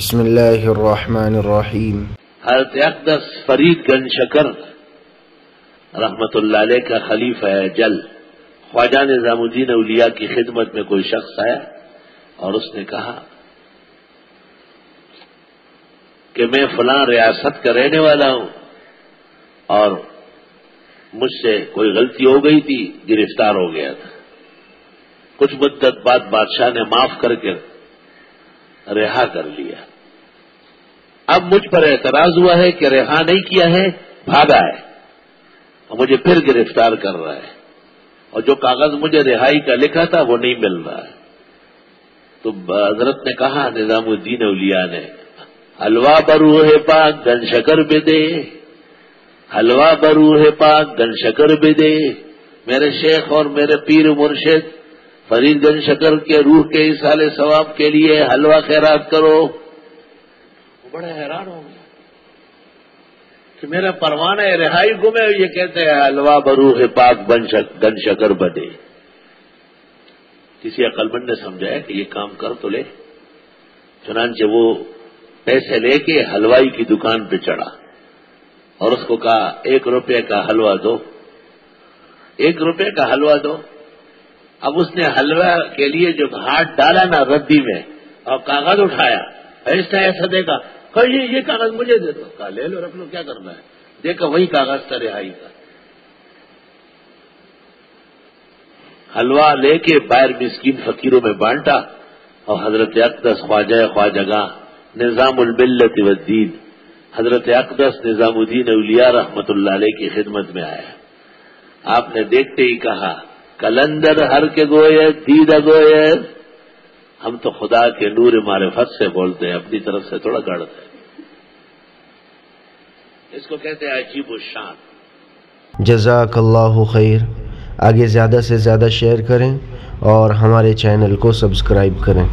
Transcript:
بسم اللہ الرحمن الرحیم۔ حضرت اقدس فرید گنج شکر رحمت اللہ علیہ کا خلیفہ جل خواجہ نظام الدین اولیاء کی خدمت میں کوئی شخص آیا اور اس نے کہا کہ میں فلاں ریاست کا رہنے والا ہوں اور مجھ سے کوئی غلطی ہو گئی تھی، گرفتار ہو گیا تھا، کچھ مدت بعد بادشاہ نے معاف کر کے رہا کر لیا۔ اب مجھ پر اعتراض ہوا ہے کہ رہا نہیں کیا ہے، بھاگا ہے اور مجھے پھر گرفتار کر رہا ہے، اور جو کاغذ مجھے رہائی کا لکھا تھا وہ نہیں مل رہا ہے۔ تو حضرت نے کہا نظام الدین اولیاء نے، حلوہ بروح پاک گن شکر بدے، حلوہ بروح پاک گن شکر بدے، میرے شیخ اور میرے پیر مرشد فرید گنج شکر کے روح کے اصالے ثواب کے لیے حلوہ خیرات کرو۔ وہ بڑا حیران ہو گیا کہ میرا پروانہ رہائی گمے، یہ کہتے ہیں حلوہ بروح پاک گن شکر بدے۔ کسی عقل مند نے سمجھایا کہ یہ کام کر تو لے، چنانچہ وہ پیسے لے کے حلوائی کی دکان پہ چڑھا اور اس کو کہا 1 روپے کا حلوہ دو، 1 روپے کا حلوہ دو۔ اب اس نے حلوہ کے لیے جو ہاتھ ڈالا نا ردی میں اور کاغذ اٹھایا، ایسا دیکھا، کہا یہ کاغذ مجھے دے دو، کہا لے لو رکھ لو، کیا کرنا ہے۔ دیکھا وہی کاغذ تھا رہائی کا۔ حلوہ لے کے باہر مسکین فقیروں میں بانٹا اور حضرت اقدس خواجہ خواجگاہ نظام الملت والدین حضرت اقدس نظام الدین اولیاء رحمت اللہ علیہ کی خدمت میں آیا۔ آپ نے دیکھتے ہی کہا، کلندر ہر کے گوئے دیدہ گوئے، ہم تو خدا کے نور معرفت سے بولتے ہیں، اپنی طرف سے تھوڑا گڑتے ہیں۔ اس کو کہتے ہیں عجیب الشان۔ جزاک اللہ خیر۔ آگے زیادہ سے زیادہ شیئر کریں اور ہمارے چینل کو سبسکرائب کریں۔